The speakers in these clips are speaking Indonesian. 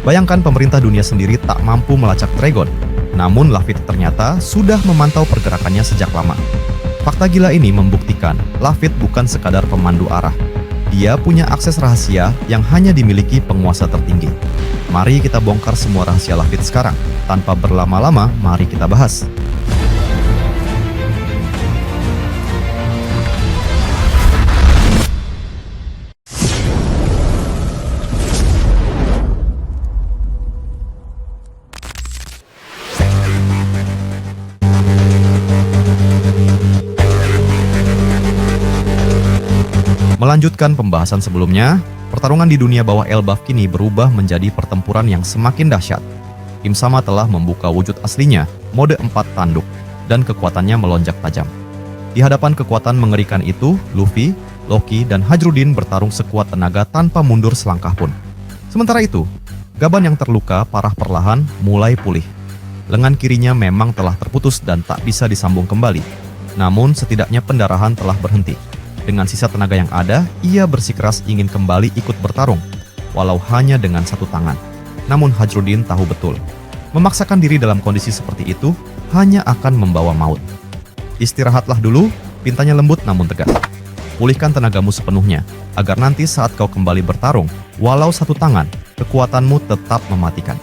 Bayangkan pemerintah dunia sendiri tak mampu melacak Dragon. Namun Lafitte ternyata sudah memantau pergerakannya sejak lama. Fakta gila ini membuktikan Lafitte bukan sekadar pemandu arah. Dia punya akses rahasia yang hanya dimiliki penguasa tertinggi. Mari kita bongkar semua rahasia Lafitte sekarang. Tanpa berlama-lama, mari kita bahas. Melanjutkan pembahasan sebelumnya, pertarungan di dunia bawah Elbaf kini berubah menjadi pertempuran yang semakin dahsyat. Im Sama telah membuka wujud aslinya, mode 4 tanduk, dan kekuatannya melonjak tajam. Di hadapan kekuatan mengerikan itu, Luffy, Loki, dan Hajrudin bertarung sekuat tenaga tanpa mundur selangkah pun. Sementara itu, Gaban yang terluka parah perlahan mulai pulih. Lengan kirinya memang telah terputus dan tak bisa disambung kembali. Namun setidaknya pendarahan telah berhenti. Dengan sisa tenaga yang ada, ia bersikeras ingin kembali ikut bertarung, walau hanya dengan satu tangan. Namun Hajrudin tahu betul, memaksakan diri dalam kondisi seperti itu hanya akan membawa maut. Istirahatlah dulu, pintanya lembut namun tegas. Pulihkan tenagamu sepenuhnya, agar nanti saat kau kembali bertarung, walau satu tangan, kekuatanmu tetap mematikan.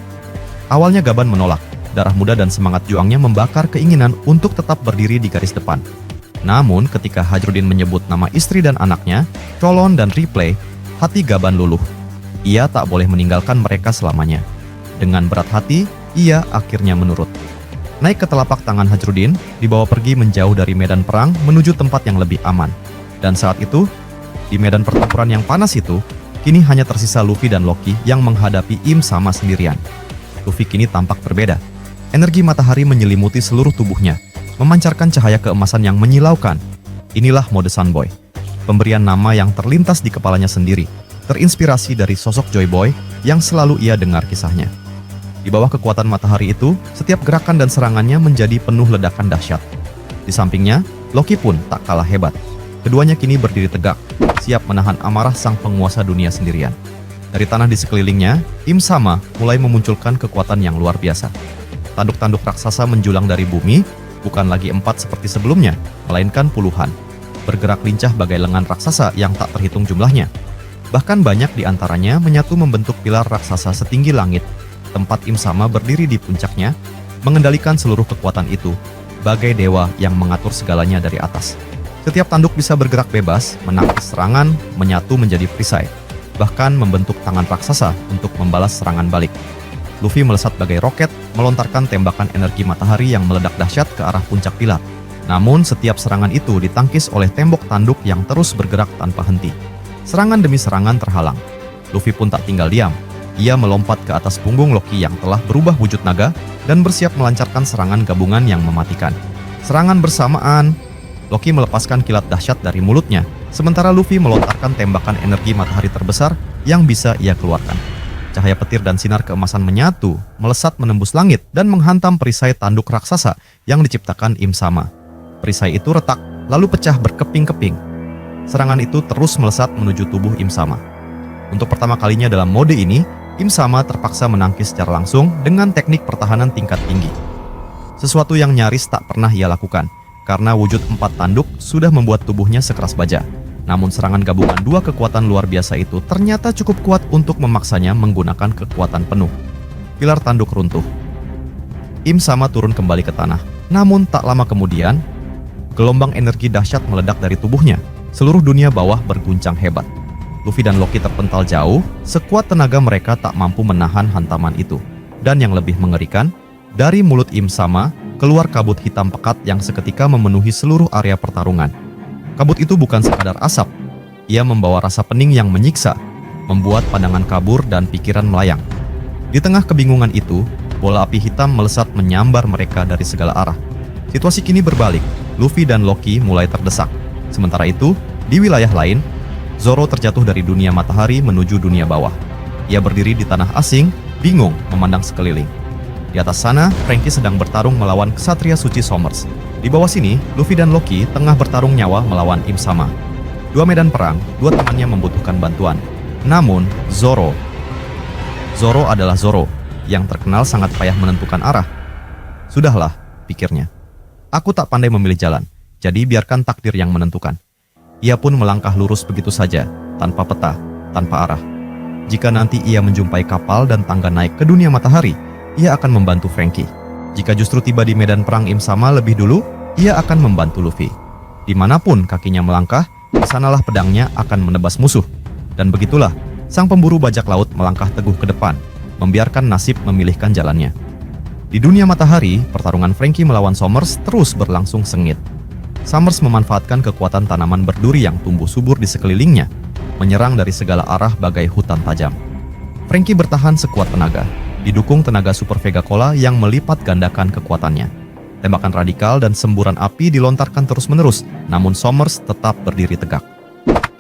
Awalnya Gaban menolak, darah muda dan semangat juangnya membakar keinginan untuk tetap berdiri di garis depan. Namun ketika Hajrudin menyebut nama istri dan anaknya, Colon dan Replay, hati Gaban luluh. Ia tak boleh meninggalkan mereka selamanya. Dengan berat hati, ia akhirnya menurut. Naik ke telapak tangan Hajrudin, dibawa pergi menjauh dari medan perang menuju tempat yang lebih aman. Dan saat itu, di medan pertempuran yang panas itu, kini hanya tersisa Luffy dan Loki yang menghadapi Im Sama sendirian. Luffy kini tampak berbeda. Energi matahari menyelimuti seluruh tubuhnya, memancarkan cahaya keemasan yang menyilaukan. Inilah mode Sunboy, pemberian nama yang terlintas di kepalanya sendiri, terinspirasi dari sosok Joy Boy yang selalu ia dengar kisahnya. Di bawah kekuatan matahari itu, setiap gerakan dan serangannya menjadi penuh ledakan dahsyat. Di sampingnya, Loki pun tak kalah hebat. Keduanya kini berdiri tegak, siap menahan amarah sang penguasa dunia sendirian. Dari tanah di sekelilingnya, Im Sama mulai memunculkan kekuatan yang luar biasa. Tanduk-tanduk raksasa menjulang dari bumi, bukan lagi 4 seperti sebelumnya, melainkan puluhan. Bergerak lincah bagai lengan raksasa yang tak terhitung jumlahnya. Bahkan banyak di antaranya menyatu membentuk pilar raksasa setinggi langit. Tempat Im Sama berdiri di puncaknya, mengendalikan seluruh kekuatan itu, bagai dewa yang mengatur segalanya dari atas. Setiap tanduk bisa bergerak bebas, menangkis serangan, menyatu menjadi perisai, bahkan membentuk tangan raksasa untuk membalas serangan balik. Luffy melesat bagai roket, melontarkan tembakan energi matahari yang meledak dahsyat ke arah puncak pilar. Namun setiap serangan itu ditangkis oleh tembok tanduk yang terus bergerak tanpa henti. Serangan demi serangan terhalang. Luffy pun tak tinggal diam. Ia melompat ke atas punggung Loki yang telah berubah wujud naga dan bersiap melancarkan serangan gabungan yang mematikan. Serangan bersamaan, Loki melepaskan kilat dahsyat dari mulutnya, sementara Luffy melontarkan tembakan energi matahari terbesar yang bisa ia keluarkan. Cahaya petir dan sinar keemasan menyatu, melesat menembus langit dan menghantam perisai tanduk raksasa yang diciptakan Im Sama. Perisai itu retak, lalu pecah berkeping-keping. Serangan itu terus melesat menuju tubuh Im Sama. Untuk pertama kalinya dalam mode ini, Im Sama terpaksa menangkis secara langsung dengan teknik pertahanan tingkat tinggi. Sesuatu yang nyaris tak pernah ia lakukan, karena wujud 4 tanduk sudah membuat tubuhnya sekeras baja. Namun serangan gabungan 2 kekuatan luar biasa itu ternyata cukup kuat untuk memaksanya menggunakan kekuatan penuh. Pilar tanduk runtuh. Im Sama turun kembali ke tanah. Namun tak lama kemudian, gelombang energi dahsyat meledak dari tubuhnya. Seluruh dunia bawah berguncang hebat. Luffy dan Loki terpental jauh, sekuat tenaga mereka tak mampu menahan hantaman itu. Dan yang lebih mengerikan, dari mulut Im Sama keluar kabut hitam pekat yang seketika memenuhi seluruh area pertarungan. Kabut itu bukan sekadar asap, ia membawa rasa pening yang menyiksa, membuat pandangan kabur dan pikiran melayang. Di tengah kebingungan itu, bola api hitam melesat menyambar mereka dari segala arah. Situasi kini berbalik, Luffy dan Loki mulai terdesak. Sementara itu, di wilayah lain, Zoro terjatuh dari dunia matahari menuju dunia bawah. Ia berdiri di tanah asing, bingung memandang sekeliling. Di atas sana, Franky sedang bertarung melawan Ksatria Suci Somers. Di bawah sini, Luffy dan Loki tengah bertarung nyawa melawan Im Sama. 2 medan perang, 2 temannya membutuhkan bantuan. Namun, Zoro Zoro adalah Zoro, yang terkenal sangat payah menentukan arah. Sudahlah, pikirnya. Aku tak pandai memilih jalan, jadi biarkan takdir yang menentukan. Ia pun melangkah lurus begitu saja, tanpa peta, tanpa arah. Jika nanti ia menjumpai kapal dan tangga naik ke dunia matahari, ia akan membantu Franky. Jika justru tiba di medan perang Im Sama lebih dulu, ia akan membantu Luffy. Dimanapun kakinya melangkah, di sanalah pedangnya akan menebas musuh. Dan begitulah, sang pemburu bajak laut melangkah teguh ke depan, membiarkan nasib memilihkan jalannya. Di dunia matahari, pertarungan Franky melawan Sommers terus berlangsung sengit. Sommers memanfaatkan kekuatan tanaman berduri yang tumbuh subur di sekelilingnya, menyerang dari segala arah bagai hutan tajam. Franky bertahan sekuat tenaga, didukung tenaga Super Vega Cola yang melipat gandakan kekuatannya. Tembakan radikal dan semburan api dilontarkan terus-menerus, namun Sommers tetap berdiri tegak.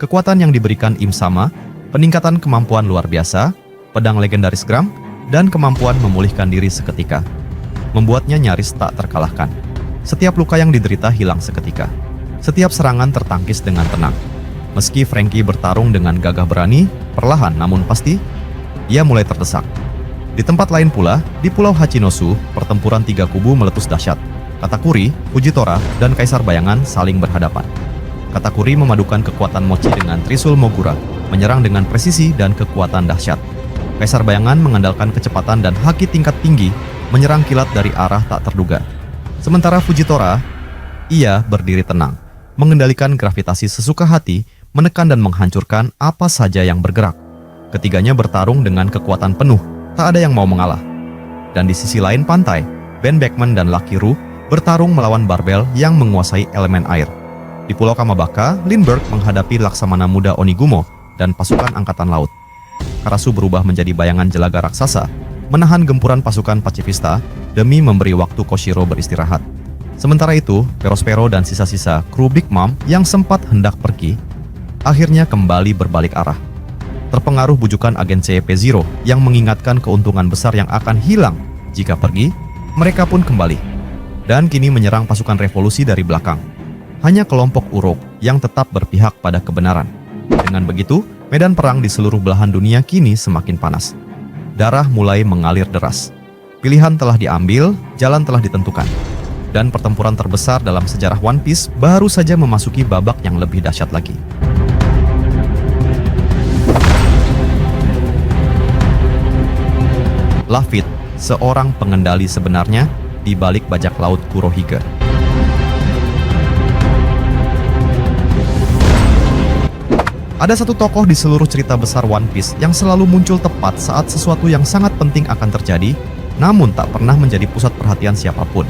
Kekuatan yang diberikan Im Sama, peningkatan kemampuan luar biasa, pedang legendaris Gram, dan kemampuan memulihkan diri seketika, membuatnya nyaris tak terkalahkan. Setiap luka yang diderita hilang seketika. Setiap serangan tertangkis dengan tenang. Meski Franky bertarung dengan gagah berani, perlahan namun pasti, ia mulai terdesak. Di tempat lain pula, di Pulau Hachinosu, pertempuran tiga kubu meletus dahsyat. Katakuri, Fujitora, dan Kaisar Bayangan saling berhadapan. Katakuri memadukan kekuatan Mochi dengan Trisul Mogura, menyerang dengan presisi dan kekuatan dahsyat. Kaisar Bayangan mengandalkan kecepatan dan haki tingkat tinggi, menyerang kilat dari arah tak terduga. Sementara Fujitora, ia berdiri tenang, mengendalikan gravitasi sesuka hati, menekan dan menghancurkan apa saja yang bergerak. Ketiganya bertarung dengan kekuatan penuh, tak ada yang mau mengalah. Dan di sisi lain pantai, Ben Beckman dan Lucky Roux bertarung melawan Barbel yang menguasai elemen air. Di Pulau Kamabaka, Lindbergh menghadapi Laksamana Muda Onigumo dan pasukan Angkatan Laut. Karasu berubah menjadi bayangan jelaga raksasa, menahan gempuran pasukan Pacifista demi memberi waktu Koshiro beristirahat. Sementara itu, Perospero dan sisa-sisa kru Big Mom yang sempat hendak pergi, akhirnya kembali berbalik arah. Terpengaruh bujukan agen CP0 yang mengingatkan keuntungan besar yang akan hilang jika pergi, mereka pun kembali. Dan kini menyerang pasukan revolusi dari belakang. Hanya kelompok Uruk yang tetap berpihak pada kebenaran. Dengan begitu, medan perang di seluruh belahan dunia kini semakin panas. Darah mulai mengalir deras. Pilihan telah diambil, jalan telah ditentukan. Dan pertempuran terbesar dalam sejarah One Piece baru saja memasuki babak yang lebih dahsyat lagi. Lafitte, seorang pengendali sebenarnya di balik bajak laut Kurohiga. Ada satu tokoh di seluruh cerita besar One Piece yang selalu muncul tepat saat sesuatu yang sangat penting akan terjadi, namun tak pernah menjadi pusat perhatian siapapun.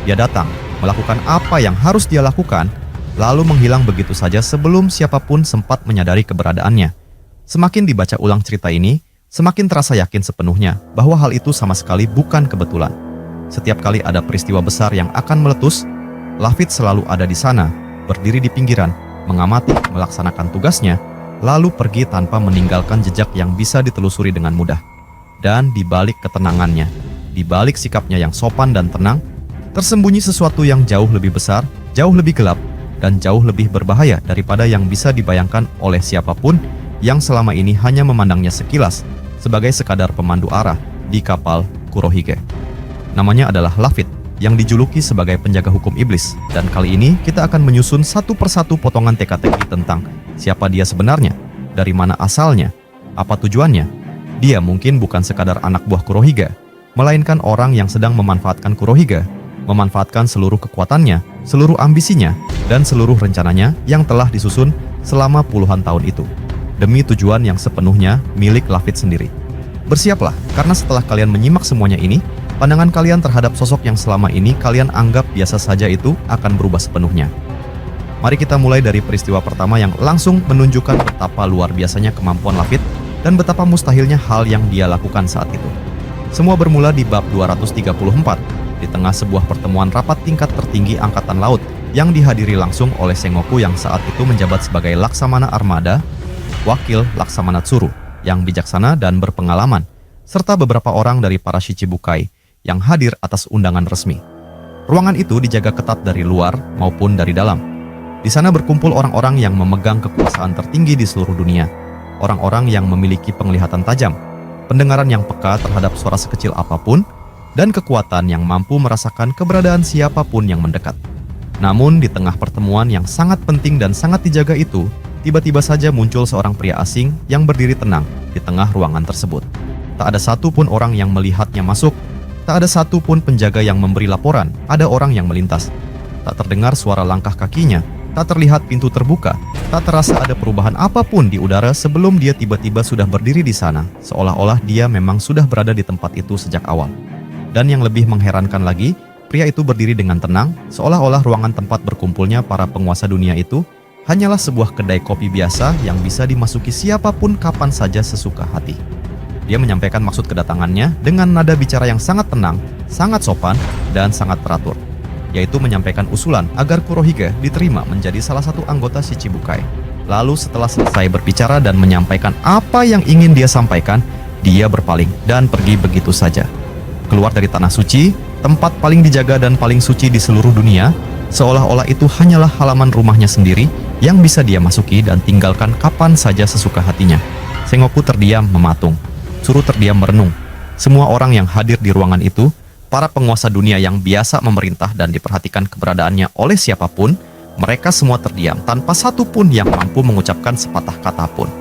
Dia datang, melakukan apa yang harus dia lakukan, lalu menghilang begitu saja sebelum siapapun sempat menyadari keberadaannya. Semakin dibaca ulang cerita ini, semakin terasa yakin sepenuhnya bahwa hal itu sama sekali bukan kebetulan. Setiap kali ada peristiwa besar yang akan meletus, Lafitte selalu ada di sana, berdiri di pinggiran, mengamati, melaksanakan tugasnya, lalu pergi tanpa meninggalkan jejak yang bisa ditelusuri dengan mudah. Dan di balik ketenangannya, di balik sikapnya yang sopan dan tenang, tersembunyi sesuatu yang jauh lebih besar, jauh lebih gelap, dan jauh lebih berbahaya daripada yang bisa dibayangkan oleh siapapun yang selama ini hanya memandangnya sekilas sebagai sekadar pemandu arah di kapal Kurohige. Namanya adalah Lafitte, yang dijuluki sebagai penjaga hukum iblis, dan kali ini kita akan menyusun satu persatu potongan teka-teki tentang siapa dia sebenarnya, dari mana asalnya, apa tujuannya. Dia mungkin bukan sekadar anak buah Kurohiga, melainkan orang yang sedang memanfaatkan Kurohiga, memanfaatkan seluruh kekuatannya, seluruh ambisinya, dan seluruh rencananya yang telah disusun selama puluhan tahun itu, demi tujuan yang sepenuhnya milik Lafitte sendiri. Bersiaplah, karena setelah kalian menyimak semuanya ini, pandangan kalian terhadap sosok yang selama ini kalian anggap biasa saja itu akan berubah sepenuhnya. Mari kita mulai dari peristiwa pertama yang langsung menunjukkan betapa luar biasanya kemampuan Lafitte dan betapa mustahilnya hal yang dia lakukan saat itu. Semua bermula di bab 234, di tengah sebuah pertemuan rapat tingkat tertinggi Angkatan Laut yang dihadiri langsung oleh Sengoku yang saat itu menjabat sebagai Laksamana Armada, wakil Laksamana Tsuru yang bijaksana dan berpengalaman, serta beberapa orang dari para Shichibukai yang hadir atas undangan resmi. Ruangan itu dijaga ketat dari luar maupun dari dalam. Di sana berkumpul orang-orang yang memegang kekuasaan tertinggi di seluruh dunia, orang-orang yang memiliki penglihatan tajam, pendengaran yang peka terhadap suara sekecil apapun, dan kekuatan yang mampu merasakan keberadaan siapapun yang mendekat. Namun di tengah pertemuan yang sangat penting dan sangat dijaga itu, tiba-tiba saja muncul seorang pria asing yang berdiri tenang di tengah ruangan tersebut. Tak ada satupun orang yang melihatnya masuk, tak ada satupun penjaga yang memberi laporan ada orang yang melintas. Tak terdengar suara langkah kakinya, tak terlihat pintu terbuka, tak terasa ada perubahan apapun di udara sebelum dia tiba-tiba sudah berdiri di sana, seolah-olah dia memang sudah berada di tempat itu sejak awal. Dan yang lebih mengherankan lagi, pria itu berdiri dengan tenang, seolah-olah ruangan tempat berkumpulnya para penguasa dunia itu hanyalah sebuah kedai kopi biasa yang bisa dimasuki siapapun kapan saja sesuka hati. Dia menyampaikan maksud kedatangannya dengan nada bicara yang sangat tenang, sangat sopan, dan sangat teratur, yaitu menyampaikan usulan agar Kurohige diterima menjadi salah satu anggota Shichibukai. Lalu setelah selesai berbicara dan menyampaikan apa yang ingin dia sampaikan, dia berpaling dan pergi begitu saja. Keluar dari tanah suci, tempat paling dijaga dan paling suci di seluruh dunia, seolah-olah itu hanyalah halaman rumahnya sendiri yang bisa dia masuki dan tinggalkan kapan saja sesuka hatinya. Sengoku terdiam mematung. Suru terdiam merenung. Semua orang yang hadir di ruangan itu, para penguasa dunia yang biasa memerintah dan diperhatikan keberadaannya oleh siapapun, mereka semua terdiam tanpa satu pun yang mampu mengucapkan sepatah kata pun.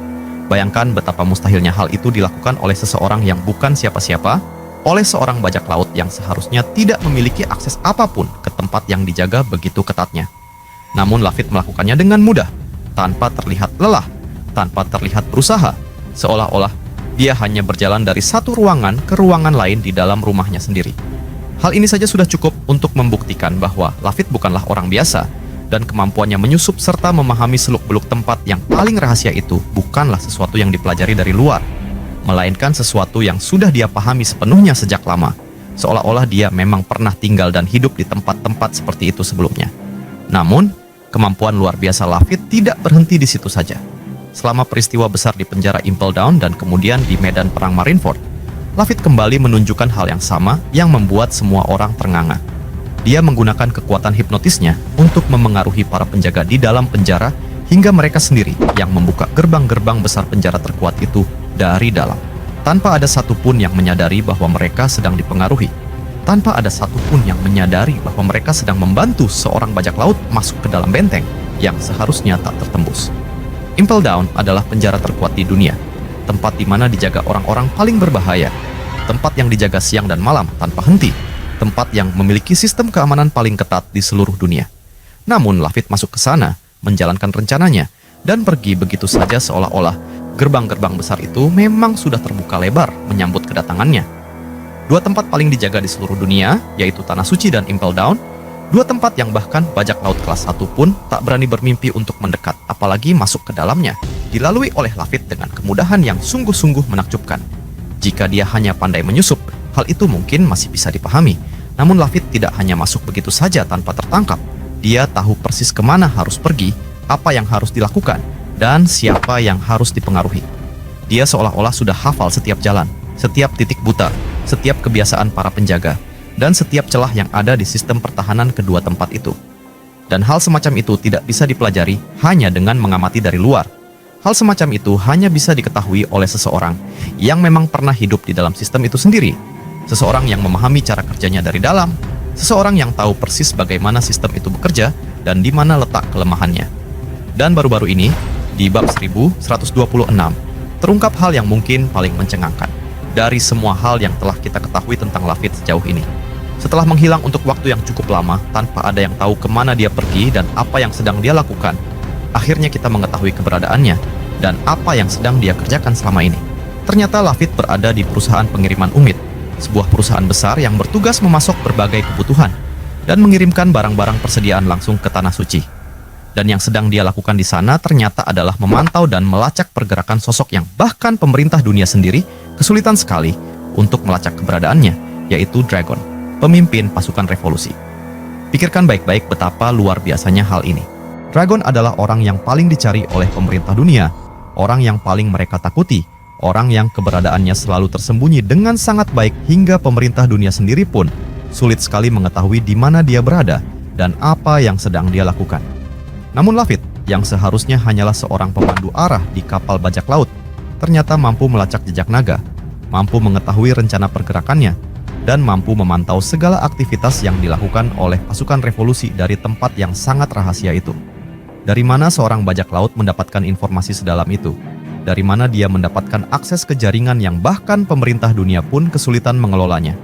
Bayangkan betapa mustahilnya hal itu dilakukan oleh seseorang yang bukan siapa-siapa, oleh seorang bajak laut yang seharusnya tidak memiliki akses apapun ke tempat yang dijaga begitu ketatnya. Namun Lafitte melakukannya dengan mudah, tanpa terlihat lelah, tanpa terlihat berusaha, seolah-olah dia hanya berjalan dari satu ruangan ke ruangan lain di dalam rumahnya sendiri. Hal ini saja sudah cukup untuk membuktikan bahwa Lafitte bukanlah orang biasa, dan kemampuannya menyusup serta memahami seluk-beluk tempat yang paling rahasia itu bukanlah sesuatu yang dipelajari dari luar, melainkan sesuatu yang sudah dia pahami sepenuhnya sejak lama, seolah-olah dia memang pernah tinggal dan hidup di tempat-tempat seperti itu sebelumnya. Namun, kemampuan luar biasa Lafitte tidak berhenti di situ saja. Selama peristiwa besar di penjara Impel Down dan kemudian di medan perang Marineford, Lafitte kembali menunjukkan hal yang sama yang membuat semua orang ternganga. Dia menggunakan kekuatan hipnotisnya untuk memengaruhi para penjaga di dalam penjara hingga mereka sendiri yang membuka gerbang-gerbang besar penjara terkuat itu dari dalam, tanpa ada satupun yang menyadari bahwa mereka sedang dipengaruhi, tanpa ada satupun yang menyadari bahwa mereka sedang membantu seorang bajak laut masuk ke dalam benteng yang seharusnya tak tertembus. Impel Down adalah penjara terkuat di dunia, tempat di mana dijaga orang-orang paling berbahaya, tempat yang dijaga siang dan malam tanpa henti, tempat yang memiliki sistem keamanan paling ketat di seluruh dunia. Namun Lafitte masuk ke sana, menjalankan rencananya, dan pergi begitu saja seolah-olah gerbang-gerbang besar itu memang sudah terbuka lebar menyambut kedatangannya. Dua tempat paling dijaga di seluruh dunia, yaitu Tanah Suci dan Impel Down, dua tempat yang bahkan bajak laut kelas 1 pun tak berani bermimpi untuk mendekat, apalagi masuk ke dalamnya, dilalui oleh Lafitte dengan kemudahan yang sungguh-sungguh menakjubkan. Jika dia hanya pandai menyusup, hal itu mungkin masih bisa dipahami. Namun Lafitte tidak hanya masuk begitu saja tanpa tertangkap. Dia tahu persis kemana harus pergi, apa yang harus dilakukan, dan siapa yang harus dipengaruhi. Dia seolah-olah sudah hafal setiap jalan, setiap titik buta, setiap kebiasaan para penjaga, dan setiap celah yang ada di sistem pertahanan kedua tempat itu. Dan hal semacam itu tidak bisa dipelajari hanya dengan mengamati dari luar. Hal semacam itu hanya bisa diketahui oleh seseorang yang memang pernah hidup di dalam sistem itu sendiri, seseorang yang memahami cara kerjanya dari dalam, seseorang yang tahu persis bagaimana sistem itu bekerja dan di mana letak kelemahannya. Dan baru-baru ini, di bab 1126, terungkap hal yang mungkin paling mencengangkan dari semua hal yang telah kita ketahui tentang Lafitte sejauh ini. Setelah menghilang untuk waktu yang cukup lama tanpa ada yang tahu kemana dia pergi dan apa yang sedang dia lakukan, akhirnya kita mengetahui keberadaannya dan apa yang sedang dia kerjakan selama ini. Ternyata Lafitte berada di perusahaan pengiriman Umid, sebuah perusahaan besar yang bertugas memasok berbagai kebutuhan dan mengirimkan barang-barang persediaan langsung ke Tanah Suci. Dan yang sedang dia lakukan di sana ternyata adalah memantau dan melacak pergerakan sosok yang bahkan pemerintah dunia sendiri kesulitan sekali untuk melacak keberadaannya, yaitu Dragon, pemimpin pasukan revolusi. Pikirkan baik-baik betapa luar biasanya hal ini. Dragon adalah orang yang paling dicari oleh pemerintah dunia, orang yang paling mereka takuti, orang yang keberadaannya selalu tersembunyi dengan sangat baik hingga pemerintah dunia sendiri pun sulit sekali mengetahui di mana dia berada dan apa yang sedang dia lakukan. Namun Lafitte, yang seharusnya hanyalah seorang pemandu arah di kapal bajak laut, ternyata mampu melacak jejak naga, mampu mengetahui rencana pergerakannya, dan mampu memantau segala aktivitas yang dilakukan oleh pasukan revolusi dari tempat yang sangat rahasia itu. Dari mana seorang bajak laut mendapatkan informasi sedalam itu? Dari mana dia mendapatkan akses ke jaringan yang bahkan pemerintah dunia pun kesulitan mengelolanya?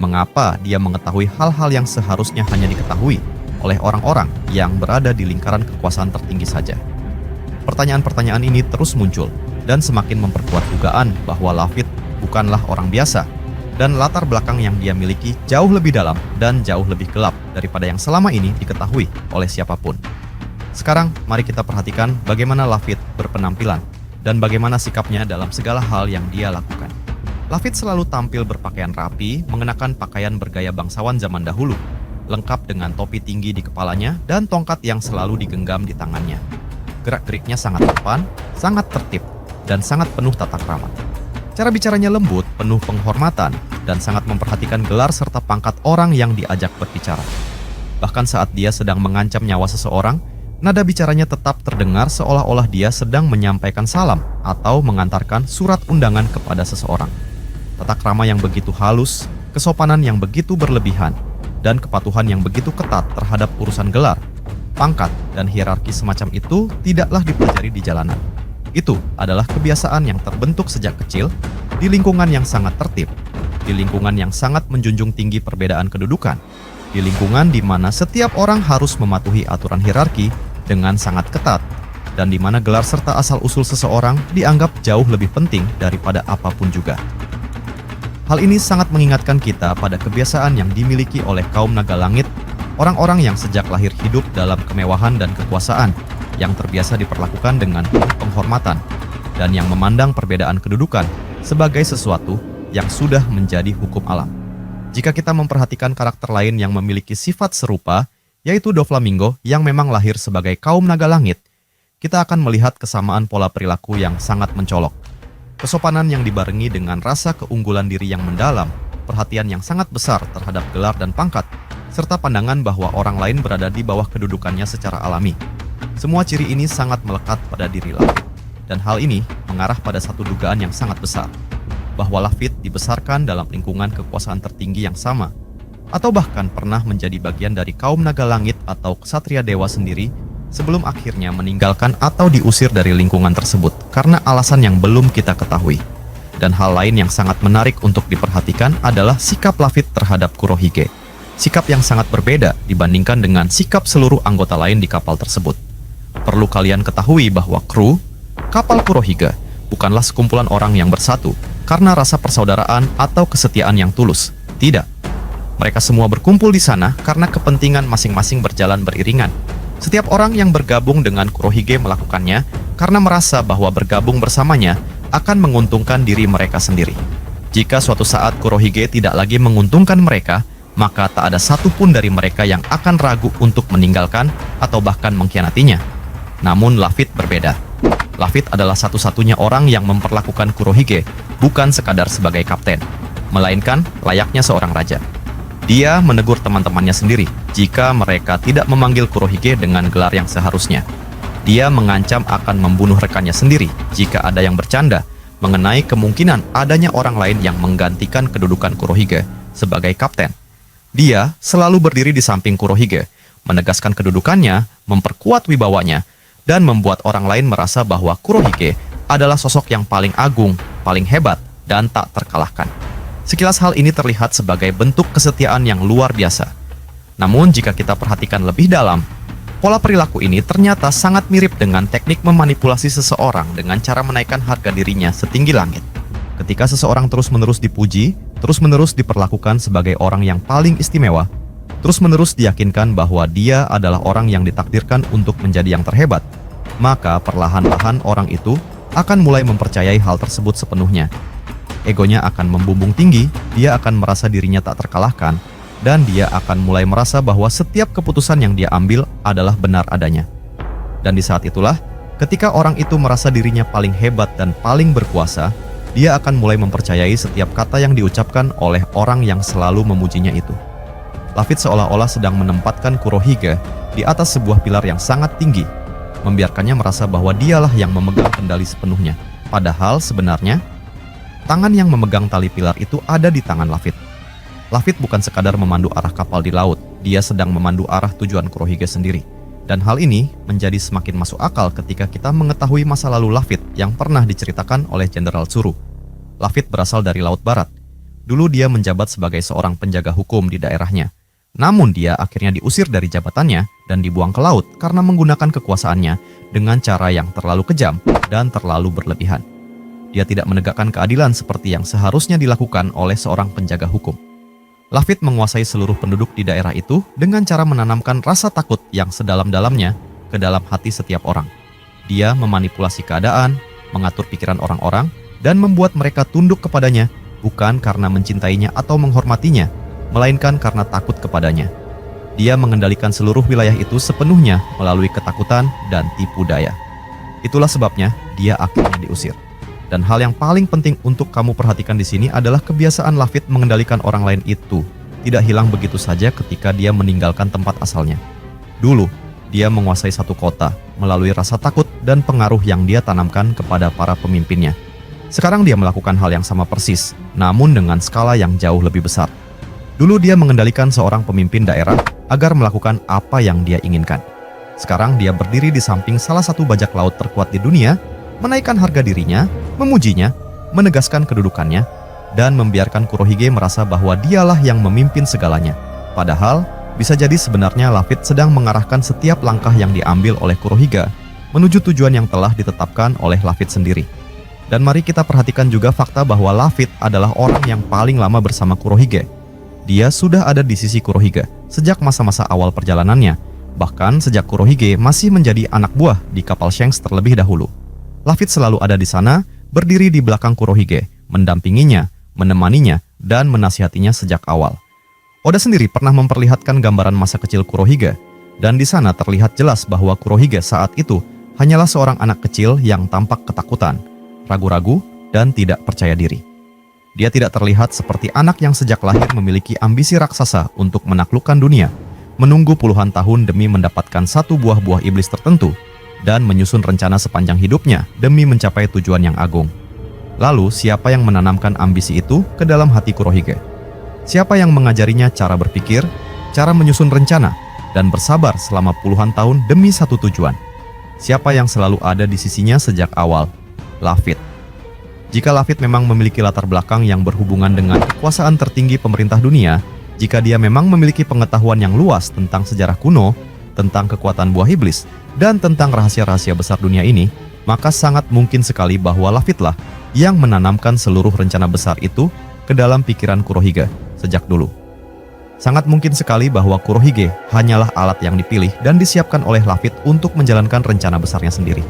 Mengapa dia mengetahui hal-hal yang seharusnya hanya diketahui oleh orang-orang yang berada di lingkaran kekuasaan tertinggi saja? Pertanyaan-pertanyaan ini terus muncul dan semakin memperkuat dugaan bahwa Lafitte bukanlah orang biasa, dan latar belakang yang dia miliki jauh lebih dalam dan jauh lebih gelap daripada yang selama ini diketahui oleh siapapun. Sekarang, mari kita perhatikan bagaimana Lafitte berpenampilan dan bagaimana sikapnya dalam segala hal yang dia lakukan. Lafitte selalu tampil berpakaian rapi, mengenakan pakaian bergaya bangsawan zaman dahulu, lengkap dengan topi tinggi di kepalanya dan tongkat yang selalu digenggam di tangannya. Gerak-geriknya sangat sopan, sangat tertib, dan sangat penuh tata krama. Cara bicaranya lembut, penuh penghormatan, dan sangat memperhatikan gelar serta pangkat orang yang diajak berbicara. Bahkan saat dia sedang mengancam nyawa seseorang, nada bicaranya tetap terdengar seolah-olah dia sedang menyampaikan salam atau mengantarkan surat undangan kepada seseorang. Tata krama yang begitu halus, kesopanan yang begitu berlebihan, dan kepatuhan yang begitu ketat terhadap urusan gelar, pangkat, dan hierarki semacam itu tidaklah dipelajari di jalanan. Itu adalah kebiasaan yang terbentuk sejak kecil, di lingkungan yang sangat tertib, di lingkungan yang sangat menjunjung tinggi perbedaan kedudukan, di lingkungan di mana setiap orang harus mematuhi aturan hierarki dengan sangat ketat, dan di mana gelar serta asal-usul seseorang dianggap jauh lebih penting daripada apapun juga. Hal ini sangat mengingatkan kita pada kebiasaan yang dimiliki oleh kaum naga langit, orang-orang yang sejak lahir hidup dalam kemewahan dan kekuasaan, yang terbiasa diperlakukan dengan penghormatan, dan yang memandang perbedaan kedudukan sebagai sesuatu yang sudah menjadi hukum alam. Jika kita memperhatikan karakter lain yang memiliki sifat serupa, yaitu Doflamingo yang memang lahir sebagai kaum naga langit, kita akan melihat kesamaan pola perilaku yang sangat mencolok. Kesopanan yang dibarengi dengan rasa keunggulan diri yang mendalam, perhatian yang sangat besar terhadap gelar dan pangkat, serta pandangan bahwa orang lain berada di bawah kedudukannya secara alami. Semua ciri ini sangat melekat pada diri Lafitte, dan hal ini mengarah pada satu dugaan yang sangat besar, bahwa Lafitte dibesarkan dalam lingkungan kekuasaan tertinggi yang sama, atau bahkan pernah menjadi bagian dari kaum naga langit atau ksatria dewa sendiri sebelum akhirnya meninggalkan atau diusir dari lingkungan tersebut karena alasan yang belum kita ketahui. Dan hal lain yang sangat menarik untuk diperhatikan adalah sikap Lafitte terhadap Kurohige. Sikap yang sangat berbeda dibandingkan dengan sikap seluruh anggota lain di kapal tersebut. Perlu kalian ketahui bahwa kru kapal Kurohige bukanlah sekumpulan orang yang bersatu karena rasa persaudaraan atau kesetiaan yang tulus. Tidak. Mereka semua berkumpul di sana karena kepentingan masing-masing berjalan beriringan. Setiap orang yang bergabung dengan Kurohige melakukannya karena merasa bahwa bergabung bersamanya akan menguntungkan diri mereka sendiri. Jika suatu saat Kurohige tidak lagi menguntungkan mereka, maka tak ada satupun dari mereka yang akan ragu untuk meninggalkan atau bahkan mengkhianatinya. Namun Lafitte berbeda. Lafitte adalah satu-satunya orang yang memperlakukan Kurohige bukan sekadar sebagai kapten, melainkan layaknya seorang raja. Dia menegur teman-temannya sendiri jika mereka tidak memanggil Kurohige dengan gelar yang seharusnya. Dia mengancam akan membunuh rekannya sendiri jika ada yang bercanda mengenai kemungkinan adanya orang lain yang menggantikan kedudukan Kurohige sebagai kapten. Dia selalu berdiri di samping Kurohige, menegaskan kedudukannya, memperkuat wibawanya, dan membuat orang lain merasa bahwa Kurohige adalah sosok yang paling agung, paling hebat, dan tak terkalahkan. Sekilas hal ini terlihat sebagai bentuk kesetiaan yang luar biasa. Namun jika kita perhatikan lebih dalam, pola perilaku ini ternyata sangat mirip dengan teknik memanipulasi seseorang dengan cara menaikkan harga dirinya setinggi langit. Ketika seseorang terus-menerus dipuji, terus-menerus diperlakukan sebagai orang yang paling istimewa, terus-menerus diyakinkan bahwa dia adalah orang yang ditakdirkan untuk menjadi yang terhebat, maka perlahan-lahan orang itu akan mulai mempercayai hal tersebut sepenuhnya. Egonya akan membumbung tinggi, dia akan merasa dirinya tak terkalahkan, dan dia akan mulai merasa bahwa setiap keputusan yang dia ambil adalah benar adanya. Dan di saat itulah, ketika orang itu merasa dirinya paling hebat dan paling berkuasa, dia akan mulai mempercayai setiap kata yang diucapkan oleh orang yang selalu memujinya itu. Lafitte seolah-olah sedang menempatkan Kurohige di atas sebuah pilar yang sangat tinggi, membiarkannya merasa bahwa dialah yang memegang kendali sepenuhnya. Padahal sebenarnya, Tangan yang memegang tali pilar itu ada di tangan Laphit. Laphit bukan sekadar memandu arah kapal di laut, dia sedang memandu arah tujuan Kurohige sendiri. Dan hal ini menjadi semakin masuk akal ketika kita mengetahui masa lalu Laphit yang pernah diceritakan oleh Jenderal Tsuru. Laphit berasal dari Laut Barat. Dulu dia menjabat sebagai seorang penjaga hukum di daerahnya. Namun dia akhirnya diusir dari jabatannya dan dibuang ke laut karena menggunakan kekuasaannya dengan cara yang terlalu kejam dan terlalu berlebihan. Dia tidak menegakkan keadilan seperti yang seharusnya dilakukan oleh seorang penjaga hukum. Laphit menguasai seluruh penduduk di daerah itu dengan cara menanamkan rasa takut yang sedalam-dalamnya ke dalam hati setiap orang. Dia memanipulasi keadaan, mengatur pikiran orang-orang, dan membuat mereka tunduk kepadanya bukan karena mencintainya atau menghormatinya, melainkan karena takut kepadanya. Dia mengendalikan seluruh wilayah itu sepenuhnya melalui ketakutan dan tipu daya. Itulah sebabnya dia akhirnya diusir. Dan hal yang paling penting untuk kamu perhatikan di sini adalah kebiasaan Laphit mengendalikan orang lain itu tidak hilang begitu saja ketika dia meninggalkan tempat asalnya. Dulu, dia menguasai satu kota melalui rasa takut dan pengaruh yang dia tanamkan kepada para pemimpinnya. Sekarang dia melakukan hal yang sama persis, namun dengan skala yang jauh lebih besar. Dulu dia mengendalikan seorang pemimpin daerah agar melakukan apa yang dia inginkan. Sekarang dia berdiri di samping salah satu bajak laut terkuat di dunia, menaikkan harga dirinya, memujinya, menegaskan kedudukannya, dan membiarkan Kurohige merasa bahwa dialah yang memimpin segalanya. Padahal, bisa jadi sebenarnya Laphit sedang mengarahkan setiap langkah yang diambil oleh Kurohige menuju tujuan yang telah ditetapkan oleh Laphit sendiri. Dan mari kita perhatikan juga fakta bahwa Laphit adalah orang yang paling lama bersama Kurohige. Dia sudah ada di sisi Kurohige sejak masa-masa awal perjalanannya, bahkan sejak Kurohige masih menjadi anak buah di kapal Shanks terlebih dahulu. Laphit selalu ada di sana, berdiri di belakang Kurohige, mendampinginya, menemaninya, dan menasihatinya sejak awal. Oda sendiri pernah memperlihatkan gambaran masa kecil Kurohige, dan di sana terlihat jelas bahwa Kurohige saat itu hanyalah seorang anak kecil yang tampak ketakutan, ragu-ragu, dan tidak percaya diri. Dia tidak terlihat seperti anak yang sejak lahir memiliki ambisi raksasa untuk menaklukkan dunia, menunggu puluhan tahun demi mendapatkan satu buah-buah iblis tertentu, dan menyusun rencana sepanjang hidupnya demi mencapai tujuan yang agung. Lalu, siapa yang menanamkan ambisi itu ke dalam hati Kurohige? Siapa yang mengajarinya cara berpikir, cara menyusun rencana, dan bersabar selama puluhan tahun demi satu tujuan? Siapa yang selalu ada di sisinya sejak awal? Laphit. Jika Laphit memang memiliki latar belakang yang berhubungan dengan kekuasaan tertinggi pemerintah dunia, jika dia memang memiliki pengetahuan yang luas tentang sejarah kuno, tentang kekuatan buah iblis, dan tentang rahasia-rahasia besar dunia ini, maka sangat mungkin sekali bahwa Laphitlah yang menanamkan seluruh rencana besar itu ke dalam pikiran Kurohige sejak dulu. Sangat mungkin sekali bahwa Kurohige hanyalah alat yang dipilih dan disiapkan oleh Laphit untuk menjalankan rencana besarnya sendiri.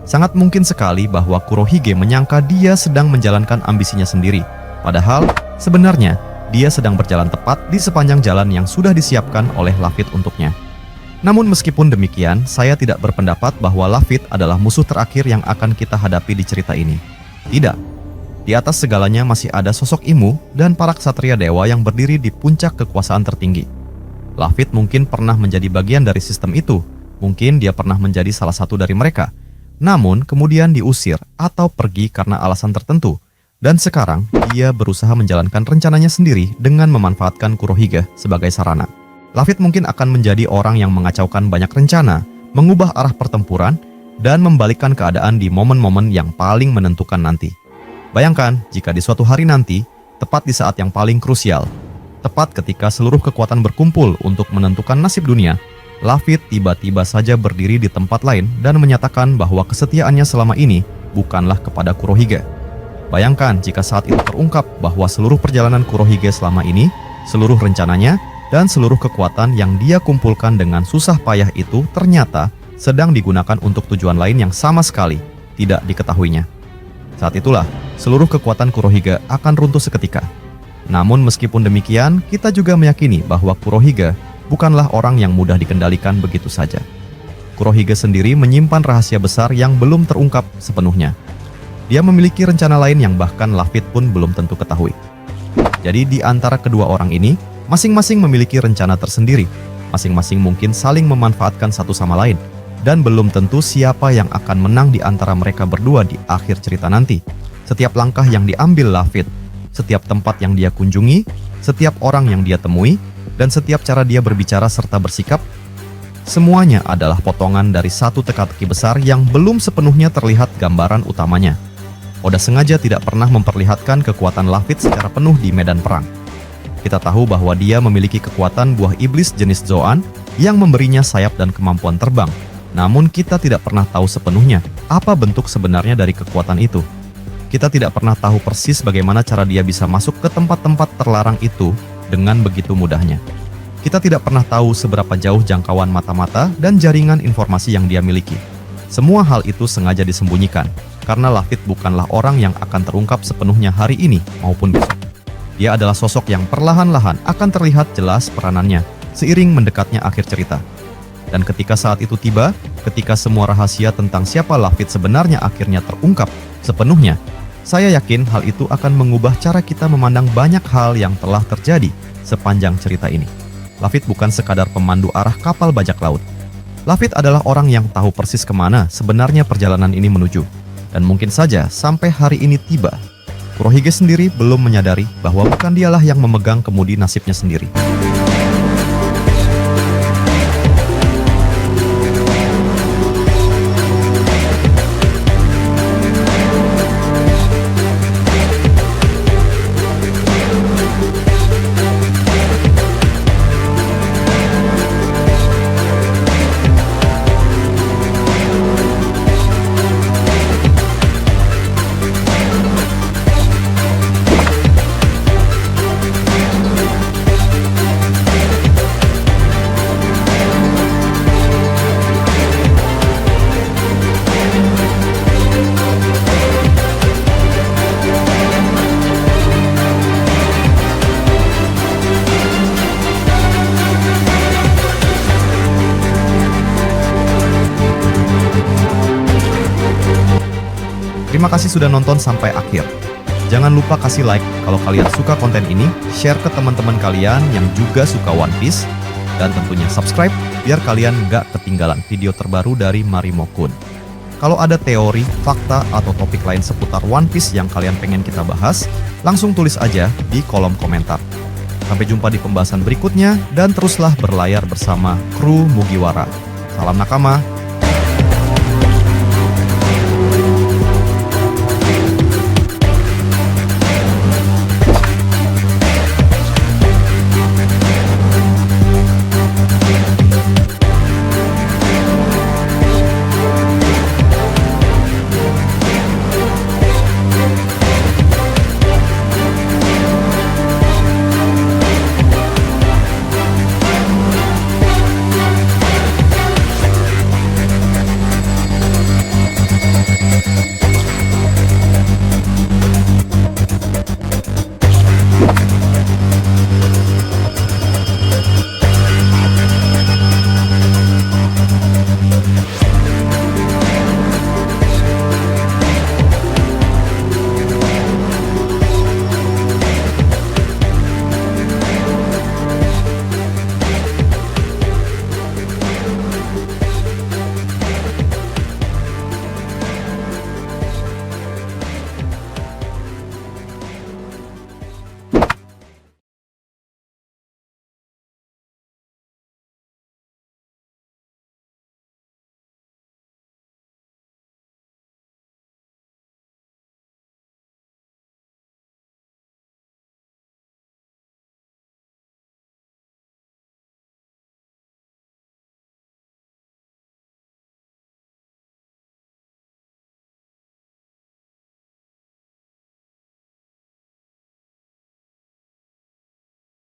Sangat mungkin sekali bahwa Kurohige menyangka dia sedang menjalankan ambisinya sendiri, padahal sebenarnya dia sedang berjalan tepat di sepanjang jalan yang sudah disiapkan oleh Laphit untuknya. Namun meskipun demikian, saya tidak berpendapat bahwa Laphit adalah musuh terakhir yang akan kita hadapi di cerita ini. Tidak. Di atas segalanya masih ada sosok Imu dan para ksatria dewa yang berdiri di puncak kekuasaan tertinggi. Laphit mungkin pernah menjadi bagian dari sistem itu. Mungkin dia pernah menjadi salah satu dari mereka. Namun kemudian diusir atau pergi karena alasan tertentu. Dan sekarang dia berusaha menjalankan rencananya sendiri dengan memanfaatkan Kurohige sebagai sarana. Laphit mungkin akan menjadi orang yang mengacaukan banyak rencana, mengubah arah pertempuran, dan membalikkan keadaan di momen-momen yang paling menentukan nanti. Bayangkan jika di suatu hari nanti, tepat di saat yang paling krusial, tepat ketika seluruh kekuatan berkumpul untuk menentukan nasib dunia, Laphit tiba-tiba saja berdiri di tempat lain dan menyatakan bahwa kesetiaannya selama ini bukanlah kepada Kurohige. Bayangkan jika saat itu terungkap bahwa seluruh perjalanan Kurohige selama ini, seluruh rencananya, dan seluruh kekuatan yang dia kumpulkan dengan susah payah itu ternyata sedang digunakan untuk tujuan lain yang sama sekali tidak diketahuinya. Saat itulah, seluruh kekuatan Kurohige akan runtuh seketika. Namun meskipun demikian, kita juga meyakini bahwa Kurohige bukanlah orang yang mudah dikendalikan begitu saja. Kurohige sendiri menyimpan rahasia besar yang belum terungkap sepenuhnya. Dia memiliki rencana lain yang bahkan Laphit pun belum tentu ketahui. Jadi di antara kedua orang ini, masing-masing memiliki rencana tersendiri, masing-masing mungkin saling memanfaatkan satu sama lain, dan belum tentu siapa yang akan menang di antara mereka berdua di akhir cerita nanti. Setiap langkah yang diambil Laphit, setiap tempat yang dia kunjungi, setiap orang yang dia temui, dan setiap cara dia berbicara serta bersikap, semuanya adalah potongan dari satu teka-teki besar yang belum sepenuhnya terlihat gambaran utamanya. Oda sengaja tidak pernah memperlihatkan kekuatan Laphit secara penuh di medan perang. Kita tahu bahwa dia memiliki kekuatan buah iblis jenis Zoan yang memberinya sayap dan kemampuan terbang. Namun kita tidak pernah tahu sepenuhnya apa bentuk sebenarnya dari kekuatan itu. Kita tidak pernah tahu persis bagaimana cara dia bisa masuk ke tempat-tempat terlarang itu dengan begitu mudahnya. Kita tidak pernah tahu seberapa jauh jangkauan mata-mata dan jaringan informasi yang dia miliki. Semua hal itu sengaja disembunyikan, karena Laphit bukanlah orang yang akan terungkap sepenuhnya hari ini maupun besok. Dia adalah sosok yang perlahan-lahan akan terlihat jelas peranannya seiring mendekatnya akhir cerita. Dan ketika saat itu tiba, ketika semua rahasia tentang siapa Laphit sebenarnya akhirnya terungkap sepenuhnya, saya yakin hal itu akan mengubah cara kita memandang banyak hal yang telah terjadi sepanjang cerita ini. Laphit bukan sekadar pemandu arah kapal bajak laut. Laphit adalah orang yang tahu persis kemana sebenarnya perjalanan ini menuju. Dan mungkin saja sampai hari ini tiba, Kurohige sendiri belum menyadari bahwa bukan dialah yang memegang kemudi nasibnya sendiri. Terima kasih sudah nonton sampai akhir. Jangan lupa kasih like kalau kalian suka konten ini, share ke teman-teman kalian yang juga suka One Piece, dan tentunya subscribe biar kalian nggak ketinggalan video terbaru dari Marimo-kun. Kalau ada teori, fakta, atau topik lain seputar One Piece yang kalian pengen kita bahas, langsung tulis aja di kolom komentar. Sampai jumpa di pembahasan berikutnya, dan teruslah berlayar bersama kru Mugiwara. Salam nakama.